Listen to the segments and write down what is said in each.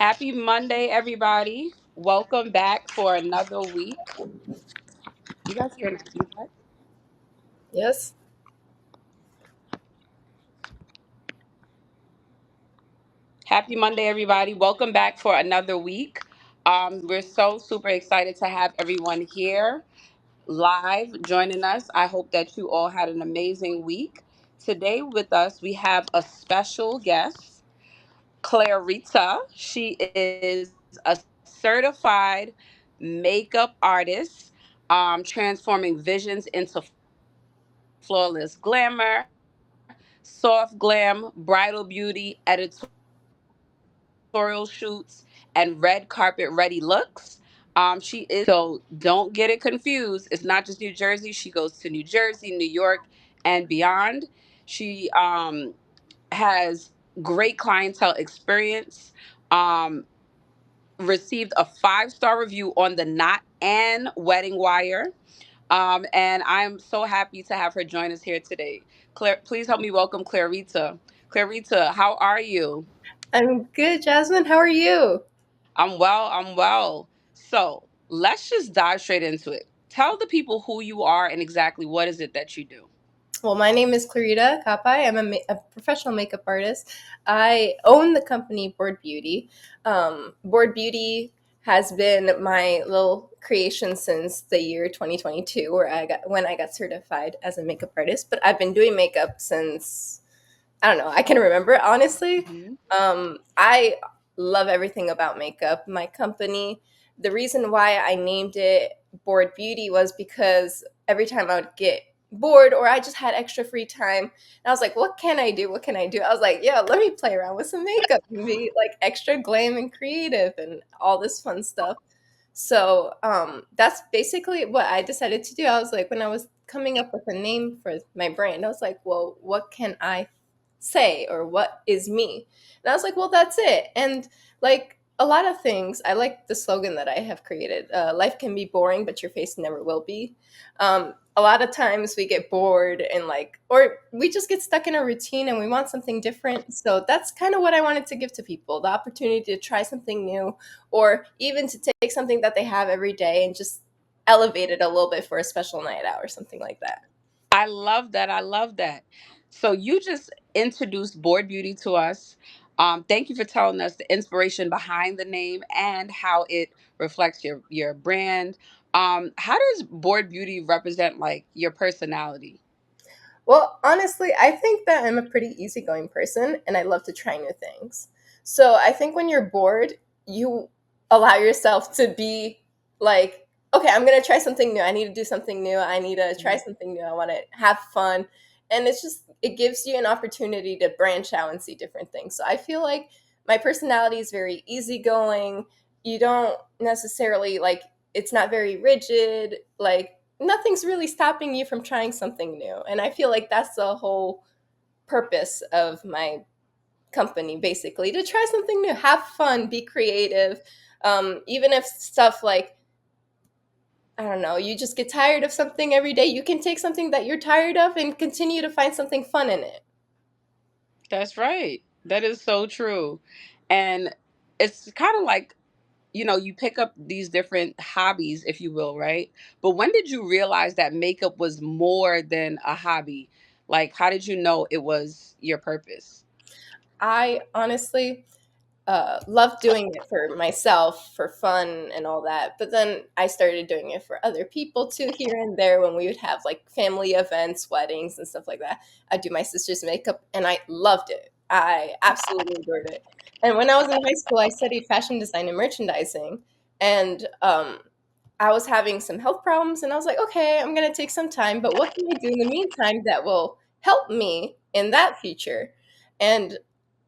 Happy Monday, everybody. Welcome back for another week. You guys hear that feedback? Yes. Happy Monday, everybody. Welcome back for another week. We're so super excited to have everyone here live joining us. I hope that you all had an amazing week. Today with us, we have a special guest, Klarita. She is a certified makeup artist, transforming visions into flawless glamour, soft glam, bridal beauty, editorial shoots, and red carpet ready looks. She is so don't get it confused. It's not just New Jersey. She goes to New Jersey, New York, and beyond. She has great clientele experience. Um, Received a 5-star review on the Knot and Wedding Wire. And I'm so happy to have her join us here today. Claire, please help me welcome Clarita. Clarita, how are you? I'm good, Jasmine. How are you? I'm well. I'm well. So let's just dive straight into it. Tell the people who you are and exactly what is it that you do. Well, my name is Klarita Kapaj. I'm a professional makeup artist. I own the company Board Beauty. Board Beauty has been my little creation since the year 2022, where I got certified as a makeup artist. But I've been doing makeup since I don't know. I can remember honestly. Mhm. I love everything about makeup. My company, the reason why I named it Bored Beauty was because every time I would get bored or I just had extra free time, and I was like, "What can I do? What can I do?" I was like, "Yeah, let me play around with some makeup and be like extra glam and creative and all this fun stuff." So that's basically what I decided to do. I was like, when I was coming up with a name for my brand, I was like, well, what can I say or what is me? And I was like, well, that's it. And like a lot of things, I like the slogan that I have created: life can be boring, but your face never will be. A lot of times we get bored and like, or we just get stuck in a routine and we want something different. So that's kind of what I wanted to give to people: the opportunity to try something new, or even to take something that they have every day and just elevate it a little bit for a special night out or something like that. I love that. I love that. So you just introduced Board Beauty to us. Thank you for telling us the inspiration behind the name and how it reflects your brand. How does Board Beauty represent like your personality? Well, honestly, I think that I'm a pretty easygoing person and I love to try new things. So I think when you're bored, you allow yourself to be like, okay, I'm going to try something new. I need to do something new. I need to try something new. I want to have fun. And it's just, it gives you an opportunity to branch out and see different things. So I feel like my personality is very easygoing. You don't necessarily like, it's not very rigid. Like, nothing's really stopping you from trying something new. And I feel like that's the whole purpose of my company, basically, to try something new, have fun, be creative. Even if stuff like, I don't know, you just get tired of something every day, you can take something that you're tired of and continue to find something fun in it. That's right. That is so true. And it's kind of like, you pick up these different hobbies, if you will, right? But when did you realize that makeup was more than a hobby? Like, how did you know it was your purpose? I honestly loved doing it for myself for fun and all that. But then I started doing it for other people too, here and there, when we would have like family events, weddings, and stuff like that. I'd do my sister's makeup and I loved it. I absolutely adored it. And when I was in high school, I studied fashion design and merchandising. And I was having some health problems, and I was like, okay, I'm going to take some time, but what can I do in the meantime that will help me in that future? And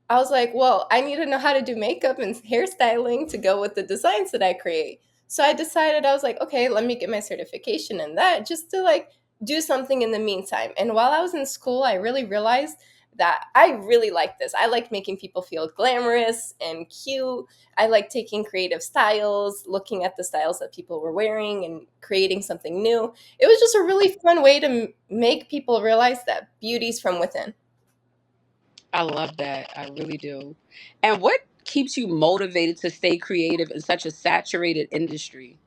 I was like, well, I need to know how to do makeup and hairstyling to go with the designs that I create. So I decided, I was like, okay, let me get my certification in that just to like do something in the meantime. And while I was in school, I really realized that I really like this. I like making people feel glamorous and cute. I like taking creative styles, looking at the styles that people were wearing and creating something new. It was just a really fun way to make people realize that beauty's from within. I love that. I really do. And what keeps you motivated to stay creative in such a saturated industry?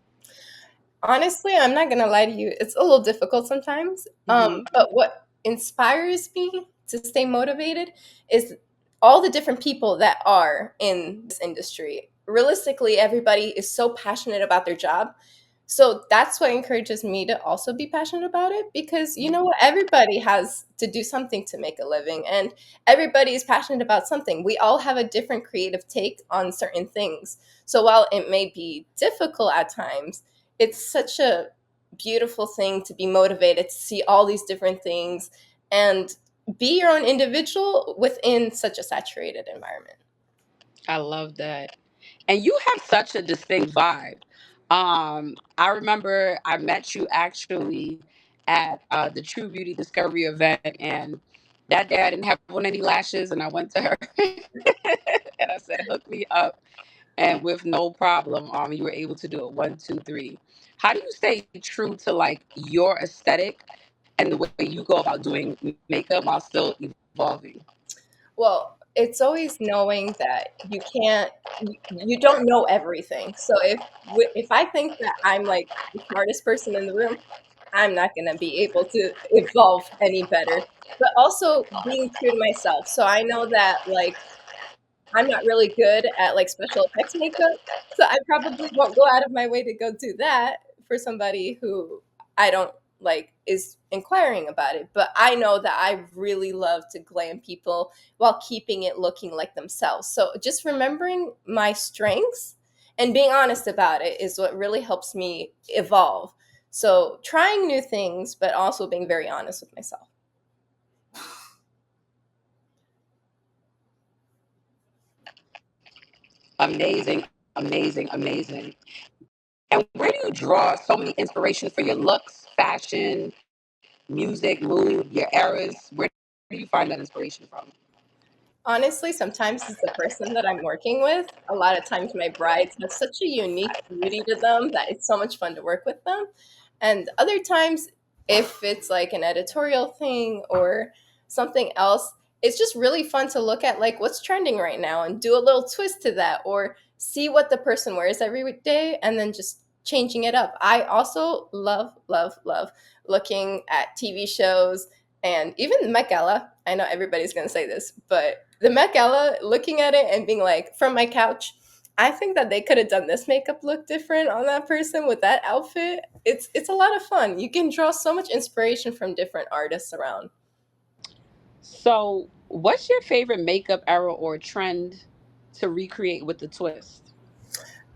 Honestly, I'm not gonna lie to you, it's a little difficult sometimes. Hmm. But what inspires me to stay motivated is all the different people that are in this industry. Realistically, everybody is so passionate about their job. So that's what encourages me to also be passionate about it, because you know what, everybody has to do something to make a living, and everybody is passionate about something. We all have a different creative take on certain things. So while it may be difficult at times, it's such a beautiful thing to be motivated to see all these different things and be your own individual within such a saturated environment. I love that. And you have such a distinct vibe. I remember I met you actually at the True Beauty Discovery event, and that day I didn't have on any lashes, and I went to her and I said, "Hook me up," and with no problem, you were able to do it 1, 2, 3. How do you stay true to like your aesthetic and the way you go about doing makeup while still evolving? Well, it's always knowing that you don't know everything. So if I think that I'm like the smartest person in the room, I'm not going to be able to evolve any better. But also being true to myself. So I know that like I'm not really good at like special effects makeup, so I probably won't go out of my way to go do that for somebody who I don't like is inquiring about it. But I know that I really love to glam people while keeping it looking like themselves. So just remembering my strengths and being honest about it is what really helps me evolve. So trying new things, but also being very honest with myself. Amazing, amazing, amazing. And where do you draw so many inspirations for your looks, fashion, music, mood, your eras? Where do you find that inspiration from? Honestly, sometimes it's the person that I'm working with. A lot of times my brides have such a unique beauty to them that it's so much fun to work with them. And other times, if it's like an editorial thing or something else, it's just really fun to look at like what's trending right now and do a little twist to that, or see what the person wears every day and then just changing it up. I also love, love, love looking at TV shows and even the Met Gala. I know everybody's going to say this, but the Met Gala, looking at it and being like, from my couch, I think that they could have done this makeup look different on that person with that outfit. It's a lot of fun. You can draw so much inspiration from different artists around. So, what's your favorite makeup era or trend to recreate with the twist?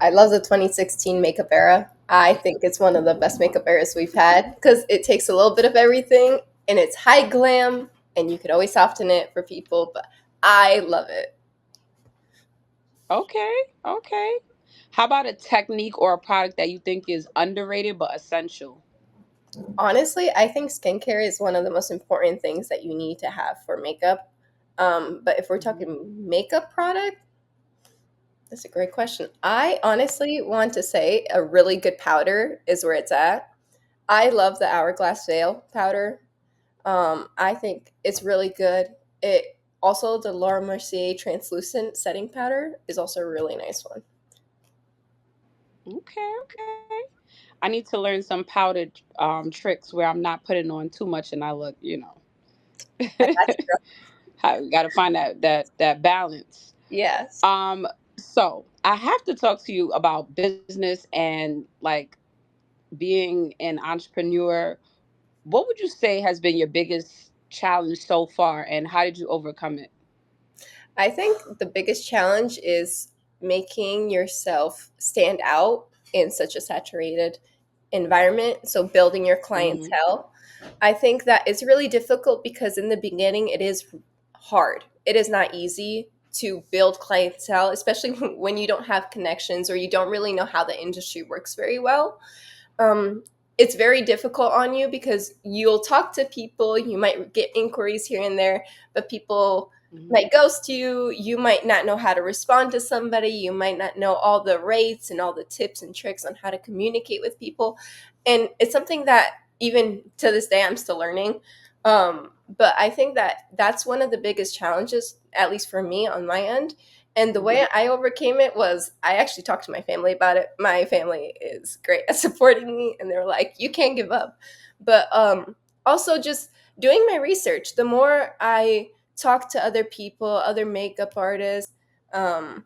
I love the 2016 makeup era. I think it's one of the best makeup eras we've had because it takes a little bit of everything and it's high glam and you could always soften it for people, but I love it. Okay, okay. How about a technique or a product that you think is underrated but essential? Honestly, I think skincare is one of the most important things that you need to have for makeup. But if we're Mhm. talking makeup product, that's a great question. I honestly want to say a really good powder is where it's at. I love the Hourglass Veil powder. I think it's really good. It also the Laura Mercier translucent setting powder is also a really nice one. Okay, okay. I need to learn some powdered tricks where I'm not putting on too much and I look, I got you. got to find that balance. Yes. Um, so I have to talk to you about business and like being an entrepreneur. What would you say has been your biggest challenge so far, and how did you overcome it? I think the biggest challenge is making yourself stand out in such a saturated environment. So, building your Hmm. clientele. I think that it's really difficult because in the beginning, it is hard. It is not easy to build clientele, especially when you don't have connections or you don't really know how the industry works very well. It's very difficult on you because you'll talk to people, you might get inquiries here and there, but people Hmm. might ghost you. You might not know how to respond to somebody. You might not know all the rates and all the tips and tricks on how to communicate with people. And it's something that even to this day I'm still learning. But I think that that's one of the biggest challenges, at least for me on my end, And the Mhm. way I overcame it was I actually talked to my family about it. My family is great at supporting me, and they're like, "You can't give up." But also just doing my research. The more I talk to other people, other makeup artists, um,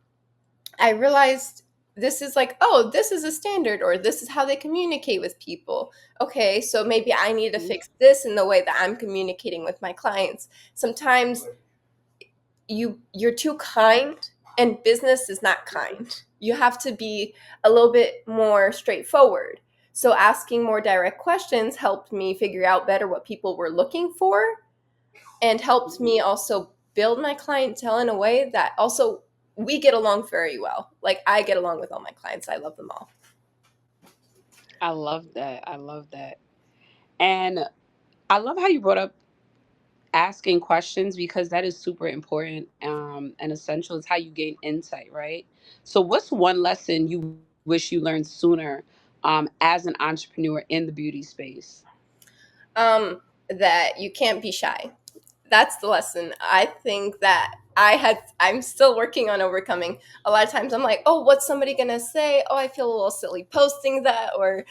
I realized this is like, oh, this is a standard, or this is how they communicate with people. Okay, so maybe I need to Mhm. fix this in the way that I'm communicating with my clients. Sometimes you're too kind, and business is not kind. You have to be a little bit more straightforward. So asking more direct questions helped me figure out better what people were looking for, and helped Mhm. me also build my clientele in a way that also we get along very well. Like I get along with all my clients. I love them all. I love that. I love that. And I love how you brought up asking questions because that is super important and essential. It's how you gain insight, right? So, what's one lesson you wish you learned sooner as an entrepreneur in the beauty space? That you can't be shy. That's the lesson I think that I'm still working on overcoming. A lot of times I'm like, oh, what's somebody gonna say? Oh, I feel a little silly posting that, or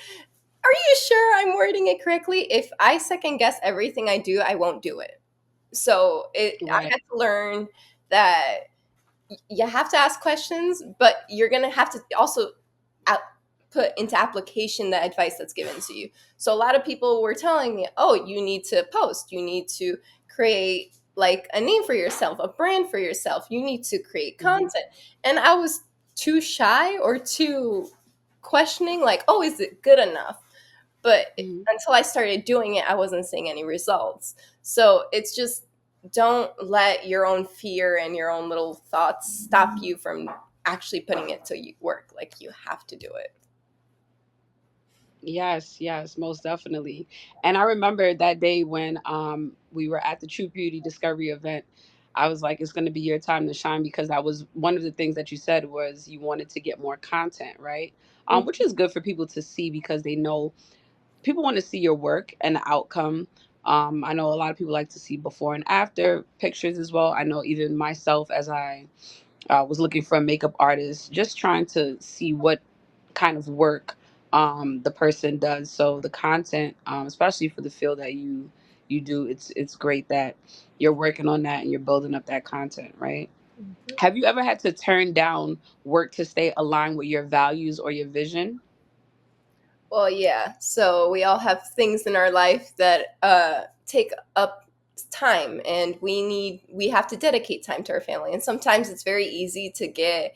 are you sure I'm wording it correctly? If I second guess everything I do, I won't do it. So I Right. had to learn that you have to ask questions, but you're gonna have to also out, put into application the advice that's given to you. So a lot of people were telling me, "Oh, you need to post. You need to create like a name for yourself, a brand for yourself. You need to create Hmm. content." And I was too shy or too questioning, like, "Oh, is it good enough?" But Hmm. until I started doing it, I wasn't seeing any results. So it's just don't let your own fear and your own little thoughts stop you from actually putting it to work. Like you have to do it. Yes, yes, most definitely. And I remember that day when we were at the True Beauty Discovery event. I was like, it's going to be your time to shine because that was one of the things that you said was you wanted to get more content, right? Which is good for people to see because they know people want to see your work and the outcome. I know a lot of people like to see before and after pictures as well. I know even myself, as I was looking for a makeup artist, just trying to see what kind of work the person does. So the content, especially for the field that you do, it's great that you're working on that and you're building up that content, right? Mhm. Have you ever had to turn down work to stay aligned with your values or your vision? Well, yeah. So we all have things in our life that take up time, and we have to dedicate time to our family. And sometimes it's very easy to get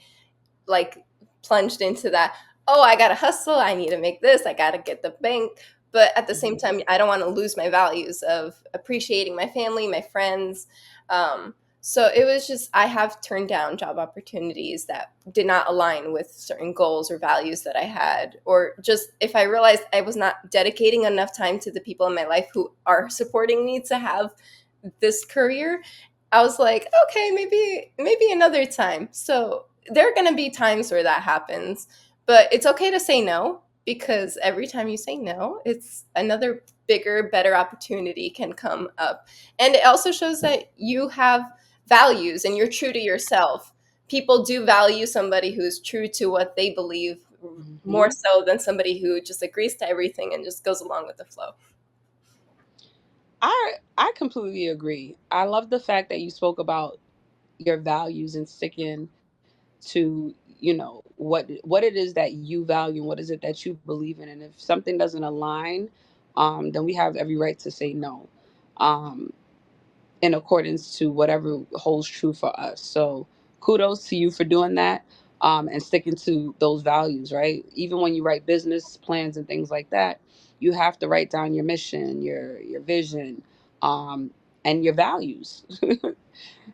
like plunged into that, oh, I gotta hustle, I need to make this, I gotta get the bank. But at the same Hmm. time, I don't want to lose my values of appreciating my family, my friends. So it was just I have turned down job opportunities that did not align with certain goals or values that I had, or just if I realized I was not dedicating enough time to the people in my life who are supporting me to have this career, I was like, okay, maybe another time. So there are going to be times where that happens, but it's okay to say no, because every time you say no, it's another bigger, better opportunity can come up. And it also shows that you have values and you're true to yourself. People do value somebody who's true to what they believe more Hmm. so than somebody who just agrees to everything and just goes along with the flow. I completely agree. I love the fact that you spoke about your values and sticking to what it is that you value and what is it that you believe in, and if something doesn't align, then we have every right to say no, um, in accordance to whatever holds true for us. So kudos to you for doing that, and sticking to those values, right? Even when you write business plans and things like that, you have to write down your mission, your vision, um, and your values.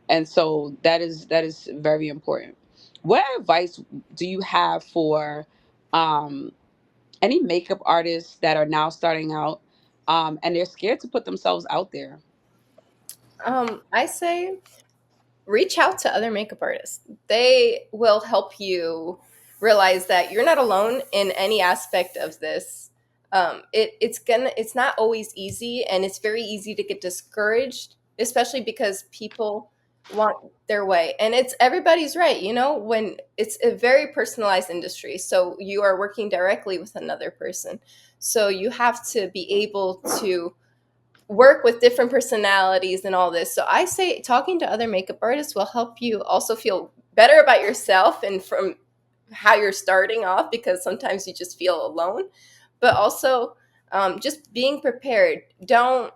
And so that is very important. What advice do you have for um, any makeup artists that are now starting out, and they're scared to put themselves out there? I say reach out to other makeup artists. They will help you realize that you're not alone in any aspect of this. It's not always easy, and it's very easy to get discouraged, especially because people. want their way. And it's everybody's right, when it's a very personalized industry. So you are working directly with another person. So you have to be able to work with different personalities and all this. So I say talking to other makeup artists will help you also feel better about yourself and from how you're starting off, because sometimes you just feel alone. But also, just being prepared. Don't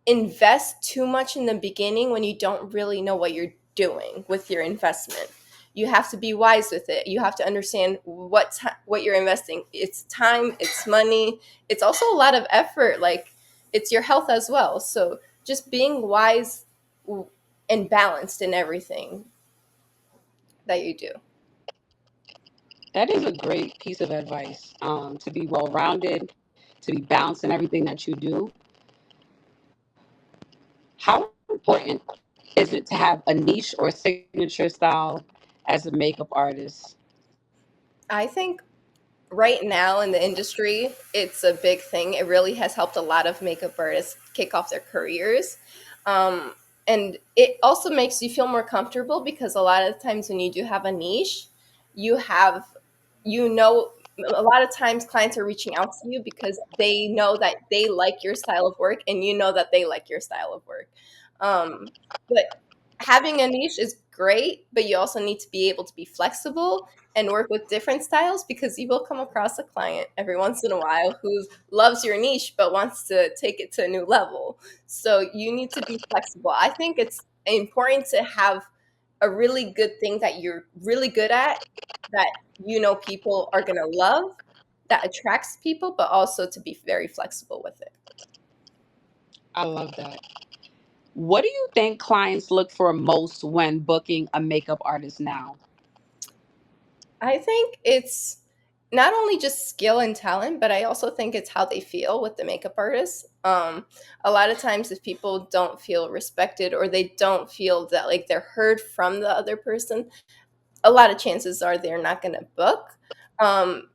invest too much in the beginning when you don't really know what you're doing with your investment. You have to be wise with it. You have to understand what you're investing. It's time, it's money, it's also a lot of effort. Like, it's your health as well. So just being wise and balanced in everything that you do. That is a great piece of advice. To be well rounded, to be balanced in everything that you do. How important is it to have a niche or signature style as a makeup artist? I think right now in the industry, it's a big thing. It really has helped a lot of makeup artists kick off their careers. Um, and it also makes you feel more comfortable, because a lot of times when you do have a niche, you have, a lot of times clients are reaching out to you because they know that they like your style of work, and you know that they like your style of work. But having a niche is great, but you also need to be able to be flexible and work with different styles, because you will come across a client every once in a while who loves your niche but wants to take it to a new level. So you need to be flexible. I think it's important to have a really good thing that you're really good at, that people are going to love, that attracts people, but also to be very flexible with it. I love that. What do you think clients look for most when booking a makeup artist now? I think it's not only just skill and talent, but I also think it's how they feel with the makeup artist. A lot of times, if people don't feel respected, or they don't feel that like they're heard from the other person, a lot of chances are they're not going to book.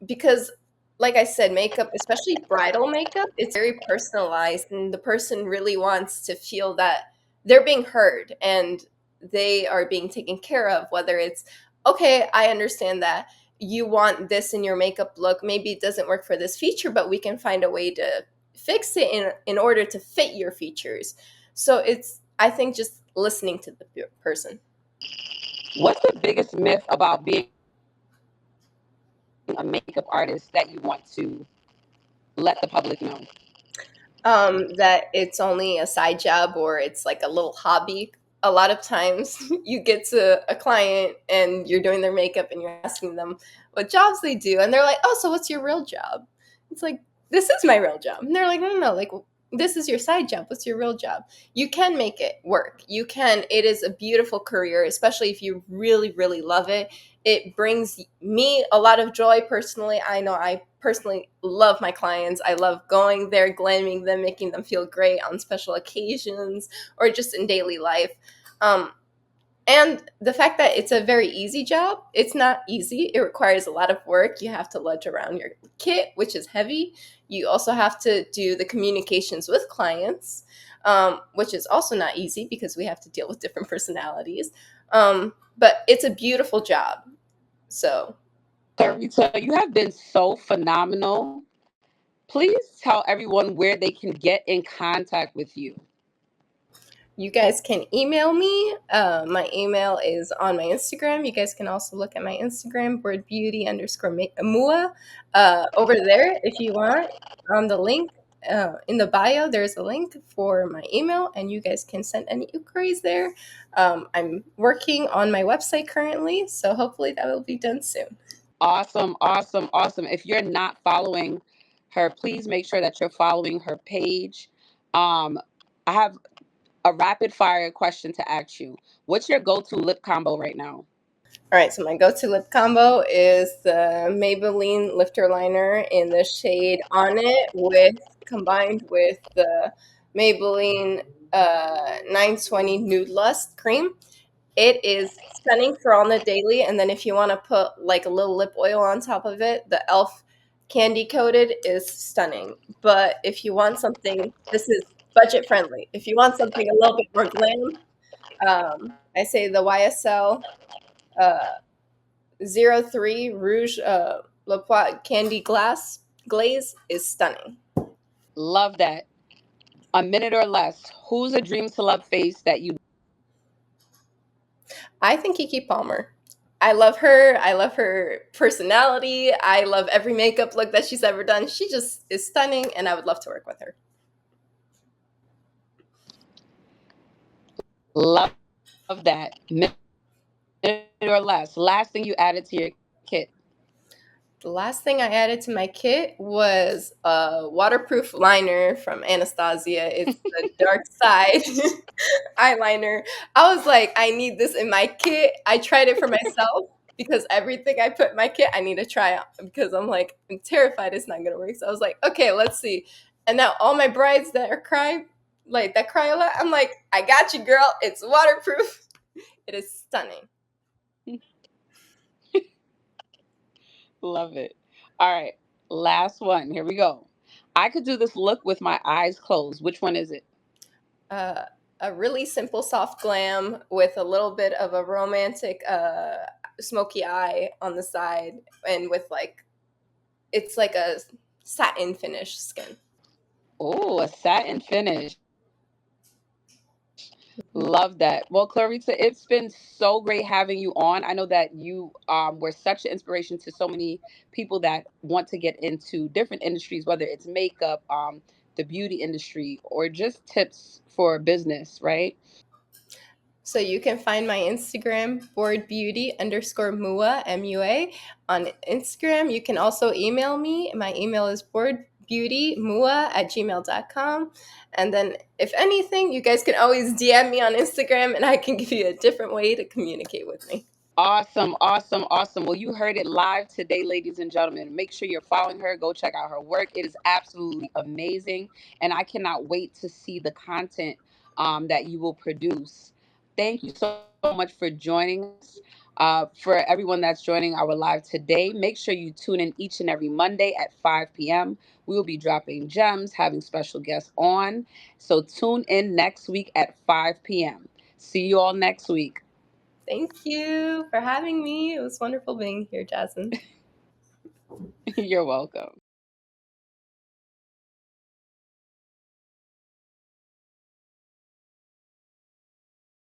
Because, like I said, makeup, especially bridal makeup, it's very personalized, and the person really wants to feel that they're being heard and they are being taken care of. Whether it's, okay, I understand that you want this in your makeup look, maybe it doesn't work for this feature, but we can find a way to fix it in order to fit your features. So it's, I think, just listening to the person. What's the biggest myth about being a makeup artist that you want to let the public know? That it's only a side job, or it's like a little hobby. A lot of times you get to a client and you're doing their makeup and you're asking them what jobs they do. And they're like, oh, so what's your real job? It's like, this is my real job. And they're like, no, no, no. Like, this is your side job. What's your real job? You can make it work. You can. It is a beautiful career, especially if you really, really love it. It brings me a lot of joy personally. I know I personally love my clients. I love going there, glamming them, making them feel great on special occasions or just in daily life. Um, and the fact that it's a very easy job, it's not easy. It requires a lot of work. You have to ludge around your kit, which is heavy. You also have to do the communications with clients, which is also not easy because we have to deal with different personalities. But it's a beautiful job. So Clarita, you have been so phenomenal. Please tell everyone where they can get in contact with you. you guys can email me. My email is on my Instagram. You guys can also look at my Instagram, wordbeauty_mua. Over there, if you want, on the link in the bio, there's a link for my email, and you guys can send any inquiries there. I'm working on my website currently, so hopefully that will be done soon. Awesome, awesome, awesome. If you're not following her, please make sure that you're following her page. Um, I have a rapid fire question to ask you. What's your go to lip combo right now? All right, so my go-to lip combo is the Maybelline lifter liner in the shade On It, with combined with the Maybelline 920 Nude Lust cream. It is stunning for on the daily, and then if you want to put like a little lip oil on top of it, the Elf candy coated is stunning. But if you want something, this is budget friendly. If you want something a little bit more glam, I say the YSL uh, 03 Rouge Le Poit Candy Glaze is stunning. Love that. A minute or less. Who's a dream celeb face that you? I think Kiki Palmer. I love her. I love her personality. I love every makeup look that she's ever done. She just is stunning, and I would love to work with her. Love that. Minute or less. Last thing you added to your kit. The last thing I added to my kit was a waterproof liner from Anastasia. It's the Dark Side eyeliner. I was like, I need this in my kit. I tried it for myself because everything I put in my kit, I need to try out because I'm like, I'm terrified it's not gonna work. So I was like, okay, let's see. And now all my brides that are crying, like that cry a lot, I'm like, I got you, girl. It's waterproof. It is stunning. Love it. All right. Last one. Here we go. I could do this look with my eyes closed. Which one is it? uh, a really simple soft glam with a little bit of a romantic smoky eye on the side and with like it's like a satin finish skin. Oh, a satin finish. Mhm. Love that. Well, Clarita, it's been so great having you on. I know that you were such an inspiration to so many people that want to get into different industries, whether it's makeup, the beauty industry, or just tips for business, right? So you can find my Instagram, board beauty underscore mua, MUA, on Instagram. You can also email me. My email is boardbeautymua at gmail.com. And then, if anything, you guys can always DM me on Instagram and I can give you a different way to communicate with me. Awesome, awesome, awesome. Well, you heard it live today, ladies and gentlemen. Make sure you're following her. Go check out her work. It is absolutely amazing. And I cannot wait to see the content that you will produce. Thank you so much for joining us. For everyone that's joining our live today, make sure you tune in each and every Monday at 5 p.m. We will be dropping gems, having special guests on. So tune in next week at 5 p.m. See you all next week. Thank you for having me. It was wonderful being here, Jasmine. You're welcome.